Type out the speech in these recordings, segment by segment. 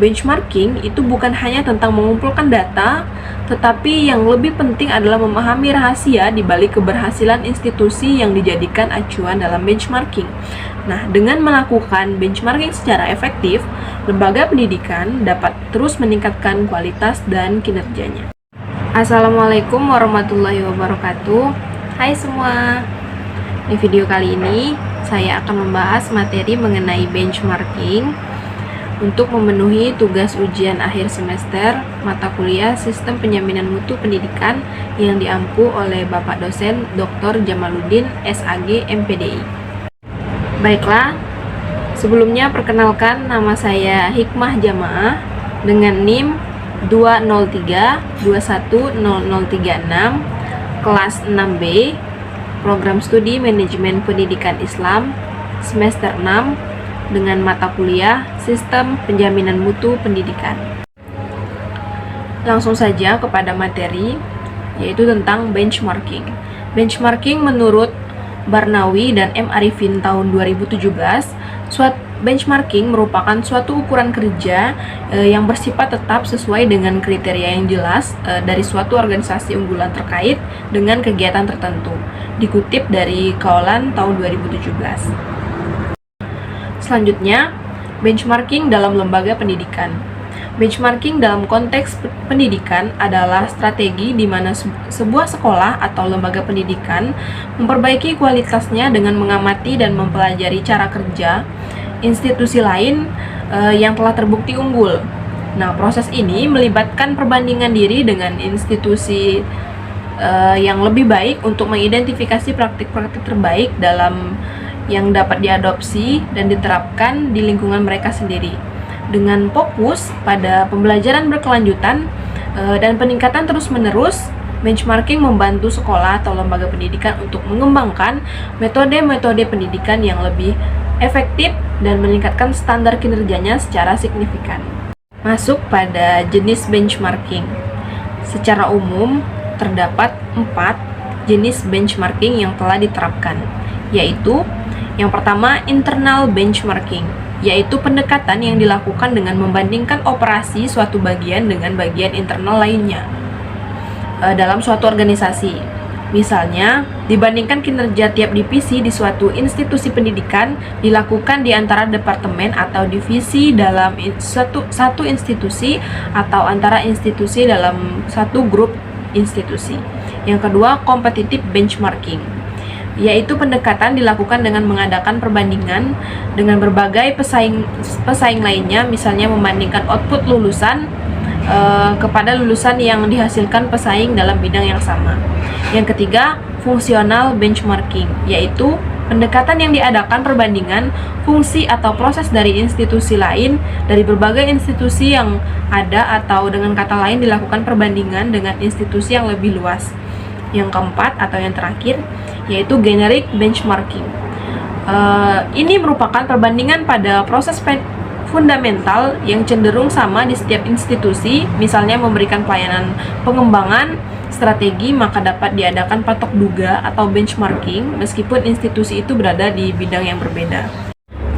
Benchmarking itu bukan hanya tentang mengumpulkan data, tetapi yang lebih penting adalah memahami rahasia di balik keberhasilan institusi yang dijadikan acuan dalam benchmarking. Nah, dengan melakukan benchmarking secara efektif, lembaga pendidikan dapat terus meningkatkan kualitas dan kinerjanya. Assalamualaikum warahmatullahi wabarakatuh. Hai semua. Di video kali ini, saya akan membahas materi mengenai benchmarking untuk memenuhi tugas ujian akhir semester mata kuliah Sistem Penjaminan Mutu Pendidikan yang diampu oleh Bapak dosen Dr. Jamaluddin SAG MPDI. Baiklah, sebelumnya perkenalkan, nama saya Hikmah Jamaah dengan NIM 203210036 kelas 6B, Program Studi Manajemen Pendidikan Islam semester 6 dengan mata kuliah Sistem Penjaminan Mutu Pendidikan. Langsung saja kepada materi, yaitu tentang benchmarking. Benchmarking menurut Barnawi dan M. Arifin tahun 2017, benchmarking merupakan suatu ukuran kerja yang bersifat tetap sesuai dengan kriteria yang jelas dari suatu organisasi unggulan terkait dengan kegiatan tertentu. Dikutip dari Kaulan tahun 2017. Selanjutnya, benchmarking dalam lembaga pendidikan. Benchmarking dalam konteks pendidikan adalah strategi di mana sebuah sekolah atau lembaga pendidikan memperbaiki kualitasnya dengan mengamati dan mempelajari cara kerja institusi lain yang telah terbukti unggul. Nah, proses ini melibatkan perbandingan diri dengan institusi yang lebih baik untuk mengidentifikasi praktik-praktik terbaik dalam yang dapat diadopsi dan diterapkan di lingkungan mereka sendiri. Dengan fokus pada pembelajaran berkelanjutan dan peningkatan terus-menerus, benchmarking membantu sekolah atau lembaga pendidikan untuk mengembangkan metode-metode pendidikan yang lebih efektif dan meningkatkan standar kinerjanya secara signifikan. Masuk pada jenis benchmarking. Secara umum, terdapat 4 jenis benchmarking yang telah diterapkan, yaitu yang pertama, internal benchmarking, yaitu pendekatan yang dilakukan dengan membandingkan operasi suatu bagian dengan bagian internal lainnya dalam suatu organisasi. Misalnya, dibandingkan kinerja tiap divisi di suatu institusi pendidikan dilakukan di antara departemen atau divisi dalam satu institusi atau antara institusi dalam satu grup institusi. Yang kedua, competitive benchmarking, yaitu pendekatan dilakukan dengan mengadakan perbandingan dengan berbagai pesaing lainnya, misalnya membandingkan output lulusan kepada lulusan yang dihasilkan pesaing dalam bidang yang sama. Yang ketiga, fungsional benchmarking, yaitu pendekatan yang diadakan perbandingan fungsi atau proses dari institusi lain, dari berbagai institusi yang ada, atau dengan kata lain dilakukan perbandingan dengan institusi yang lebih luas. Yang keempat atau yang terakhir, yaitu generic benchmarking. Ini merupakan perbandingan pada proses fundamental yang cenderung sama di setiap institusi, misalnya memberikan pelayanan pengembangan strategi, maka dapat diadakan patok duga atau benchmarking meskipun institusi itu berada di bidang yang berbeda.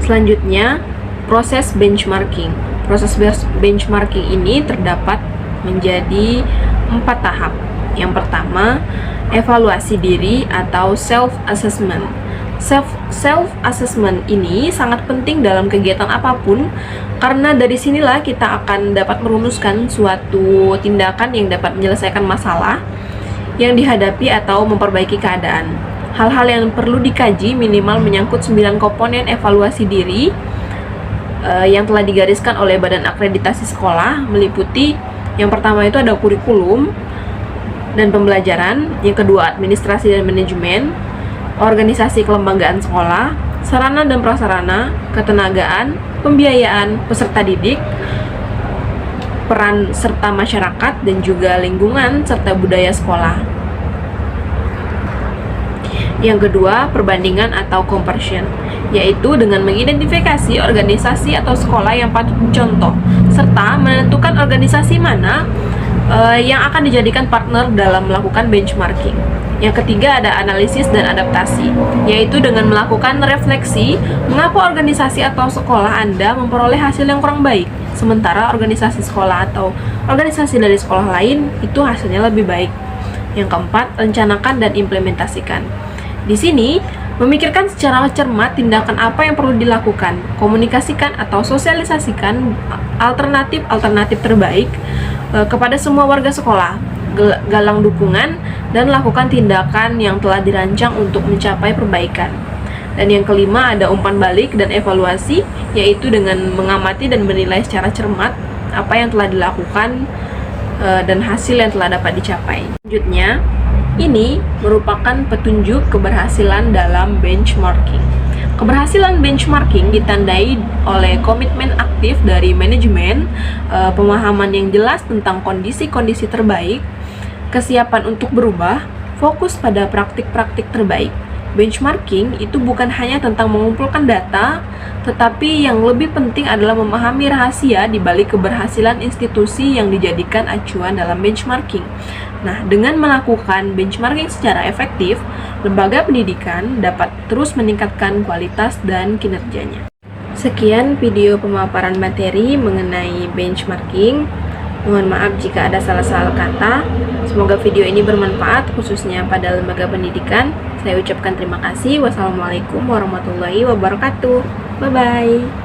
Selanjutnya, proses benchmarking. Proses benchmarking ini terdapat menjadi 4 tahap. Yang pertama, evaluasi diri atau self-assessment. Self-assessment ini sangat penting dalam kegiatan apapun, karena dari sinilah kita akan dapat merumuskan suatu tindakan yang dapat menyelesaikan masalah yang dihadapi atau memperbaiki keadaan. Hal-hal yang perlu dikaji minimal menyangkut 9 komponen evaluasi diri yang telah digariskan oleh Badan Akreditasi Sekolah, meliputi yang pertama itu ada kurikulum dan pembelajaran, yang kedua administrasi dan manajemen, organisasi kelembagaan sekolah, sarana dan prasarana, ketenagaan, pembiayaan peserta didik, peran serta masyarakat, dan juga lingkungan serta budaya sekolah. Yang kedua, perbandingan atau comparison, yaitu dengan mengidentifikasi organisasi atau sekolah yang patut dicontoh, serta menentukan organisasi mana yang akan dijadikan partner dalam melakukan benchmarking. Yang ketiga ada analisis dan adaptasi, yaitu dengan melakukan refleksi mengapa organisasi atau sekolah Anda memperoleh hasil yang kurang baik, sementara organisasi sekolah atau organisasi dari sekolah lain itu hasilnya lebih baik. Yang keempat, rencanakan dan implementasikan. Di sini, memikirkan secara cermat tindakan apa yang perlu dilakukan, komunikasikan atau sosialisasikan alternatif terbaik kepada semua warga sekolah, galang dukungan, dan lakukan tindakan yang telah dirancang untuk mencapai perbaikan. Dan yang kelima ada umpan balik dan evaluasi, yaitu dengan mengamati dan menilai secara cermat apa yang telah dilakukan dan hasil yang telah dapat dicapai. Selanjutnya, ini merupakan petunjuk keberhasilan dalam benchmarking. Keberhasilan benchmarking ditandai oleh komitmen aktif dari manajemen, pemahaman yang jelas tentang kondisi-kondisi terbaik, kesiapan untuk berubah, fokus pada praktik-praktik terbaik. Benchmarking itu bukan hanya tentang mengumpulkan data, tetapi yang lebih penting adalah memahami rahasia di balik keberhasilan institusi yang dijadikan acuan dalam benchmarking. Nah, dengan melakukan benchmarking secara efektif, lembaga pendidikan dapat terus meningkatkan kualitas dan kinerjanya. Sekian video pemaparan materi mengenai benchmarking. Mohon maaf jika ada salah-salah kata. Semoga video ini bermanfaat khususnya pada lembaga pendidikan. Saya ucapkan terima kasih. Wassalamualaikum warahmatullahi wabarakatuh. Bye-bye.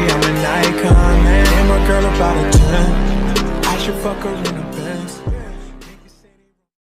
I'm an icon, man. And my girl about a 10. I should fuck her in a Benz.